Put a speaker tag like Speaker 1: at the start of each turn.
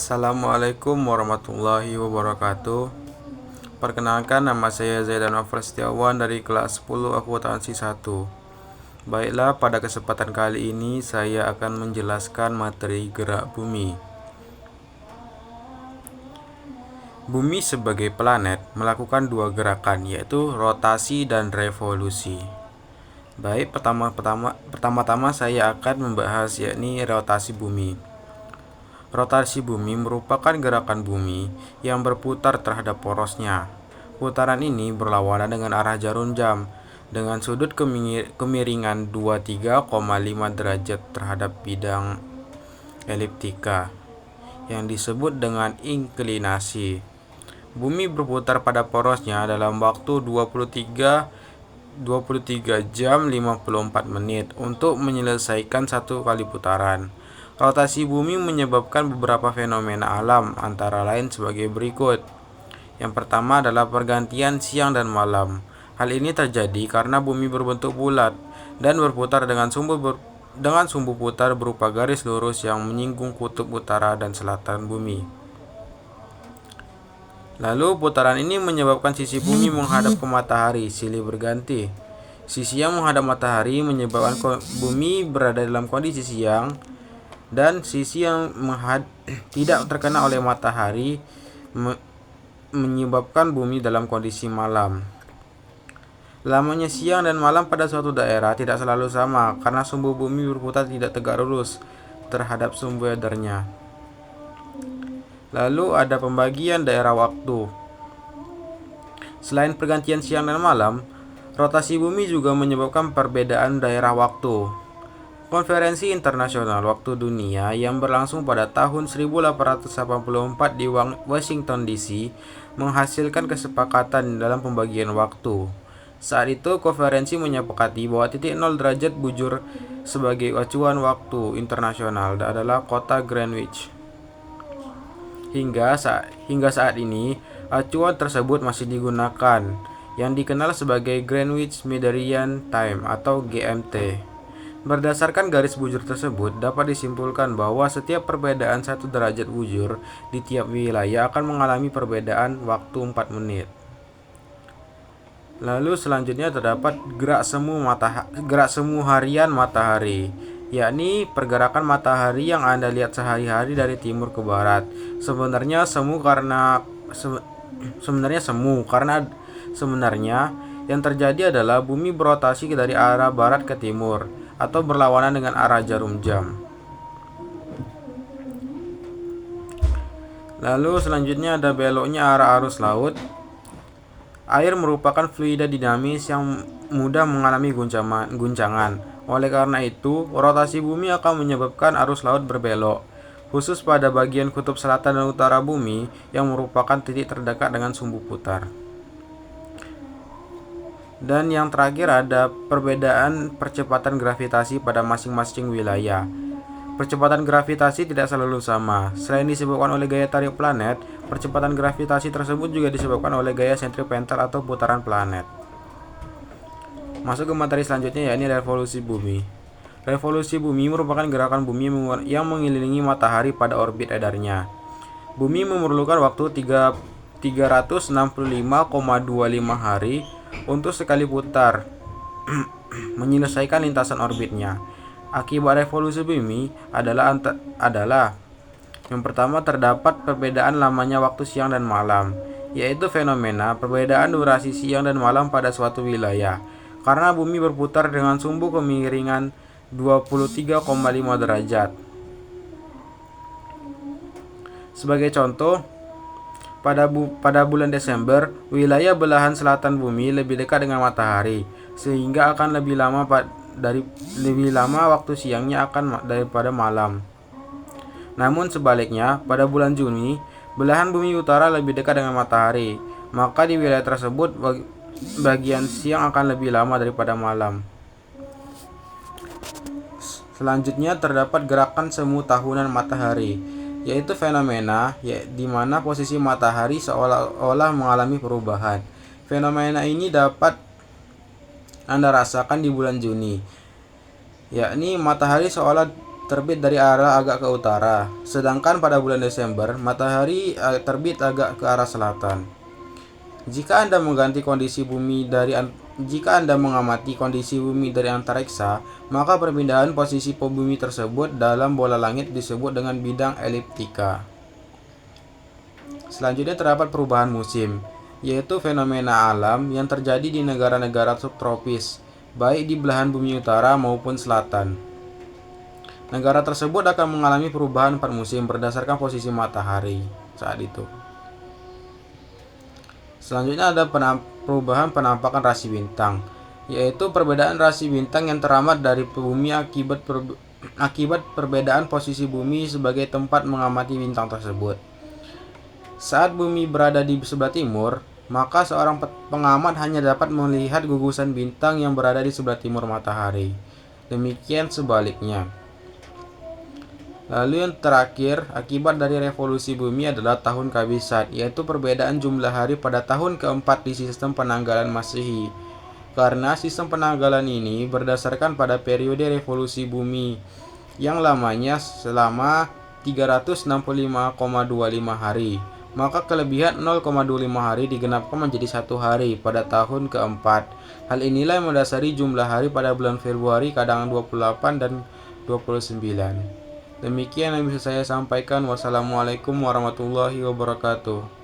Speaker 1: Assalamualaikum warahmatullahi wabarakatuh. Perkenalkan, nama saya Zaidan Nofal Setiawan dari kelas 10 akuntansi 1. Baiklah, pada kesempatan kali ini saya akan menjelaskan materi gerak bumi. Bumi sebagai planet melakukan dua gerakan, yaitu rotasi dan revolusi. Baik, pertama-tama saya akan membahas yakni rotasi bumi. Rotasi bumi merupakan gerakan bumi yang berputar terhadap porosnya. Putaran ini berlawanan dengan arah jarum jam dengan sudut kemiringan 23,5 derajat terhadap bidang eliptika yang disebut dengan inklinasi. Bumi berputar pada porosnya dalam waktu 23 jam 54 menit untuk menyelesaikan satu kali putaran. Rotasi bumi menyebabkan beberapa fenomena alam, antara lain sebagai berikut. Yang pertama adalah pergantian siang dan malam. Hal ini terjadi karena bumi berbentuk bulat dan berputar dengan sumbu putar berupa garis lurus yang menyinggung kutub utara dan selatan bumi. Lalu putaran ini menyebabkan sisi bumi menghadap ke matahari silih berganti. Sisi yang menghadap matahari menyebabkan bumi berada dalam kondisi siang, dan sisi yang tidak terkena oleh matahari menyebabkan bumi dalam kondisi malam. Lamanya siang dan malam pada suatu daerah tidak selalu sama karena sumbu bumi berputar tidak tegak lurus terhadap sumbu edarnya. Lalu ada pembagian daerah waktu. Selain pergantian siang dan malam, rotasi bumi juga menyebabkan perbedaan daerah waktu. Konferensi Internasional Waktu Dunia yang berlangsung pada tahun 1884 di Washington DC menghasilkan kesepakatan dalam pembagian waktu. Saat itu konferensi menyepakati bahwa titik 0 derajat bujur sebagai acuan waktu internasional adalah kota Greenwich. Hingga saat ini acuan tersebut masih digunakan, yang dikenal sebagai Greenwich Meridian Time atau GMT. Berdasarkan garis bujur tersebut, dapat disimpulkan bahwa setiap perbedaan 1 derajat bujur di tiap wilayah akan mengalami perbedaan waktu 4 menit. Lalu selanjutnya terdapat gerak semu harian matahari, yakni pergerakan matahari yang Anda lihat sehari-hari dari timur ke barat. Sebenarnya yang terjadi adalah bumi berotasi dari arah barat ke timur atau berlawanan dengan arah jarum jam. Lalu selanjutnya ada beloknya arah arus laut. Air merupakan fluida dinamis yang mudah mengalami guncangan. Oleh karena itu, rotasi bumi akan menyebabkan arus laut berbelok, khusus pada bagian kutub selatan dan utara bumi yang merupakan titik terdekat dengan sumbu putar. Dan yang terakhir ada perbedaan percepatan gravitasi pada masing-masing wilayah. Percepatan gravitasi tidak selalu sama. Selain disebabkan oleh gaya tarik planet, percepatan gravitasi tersebut juga disebabkan oleh gaya sentripetal atau putaran planet. Masuk ke materi selanjutnya, yakni revolusi bumi. Revolusi bumi merupakan gerakan bumi yang mengelilingi matahari pada orbit edarnya. Bumi memerlukan waktu 365,25 hari untuk sekali putar menyelesaikan lintasan orbitnya. Akibat revolusi bumi adalah yang pertama, terdapat perbedaan lamanya waktu siang dan malam, yaitu fenomena perbedaan durasi siang dan malam pada suatu wilayah karena bumi berputar dengan sumbu kemiringan 23,5 derajat. Sebagai contoh, pada bulan Desember, wilayah belahan selatan bumi lebih dekat dengan matahari, sehingga akan lebih lama waktu siangnya daripada malam. Namun sebaliknya, pada bulan Juni, belahan bumi utara lebih dekat dengan matahari, maka di wilayah tersebut bagian siang akan lebih lama daripada malam. Selanjutnya terdapat gerakan semu tahunan matahari, yaitu fenomena di mana posisi matahari seolah-olah mengalami perubahan. Fenomena ini dapat Anda rasakan di bulan Juni, yakni matahari seolah terbit dari arah agak ke utara, sedangkan pada bulan Desember matahari terbit agak ke arah selatan. Jika Anda mengamati kondisi bumi dari antariksa, maka perpindahan posisi bumi tersebut dalam bola langit disebut dengan bidang eliptika. Selanjutnya terdapat perubahan musim, yaitu fenomena alam yang terjadi di negara-negara subtropis, baik di belahan bumi utara maupun selatan. Negara tersebut akan mengalami perubahan 4 musim berdasarkan posisi matahari saat itu. Selanjutnya ada perubahan penampakan rasi bintang, yaitu perbedaan rasi bintang yang teramat dari bumi akibat perbedaan posisi bumi sebagai tempat mengamati bintang tersebut. Saat bumi berada di sebelah timur, maka seorang pengamat hanya dapat melihat gugusan bintang yang berada di sebelah timur matahari. Demikian sebaliknya. Lalu yang terakhir, akibat dari revolusi bumi adalah tahun kabisat, yaitu perbedaan jumlah hari pada tahun keempat di sistem penanggalan Masehi. Karena sistem penanggalan ini berdasarkan pada periode revolusi bumi yang lamanya selama 365,25 hari, maka kelebihan 0,25 hari digenapkan menjadi 1 hari pada tahun keempat. Hal inilah yang mendasari jumlah hari pada bulan Februari kadang 28 dan 29. Demikian yang bisa saya sampaikan. Wassalamualaikum warahmatullahi wabarakatuh.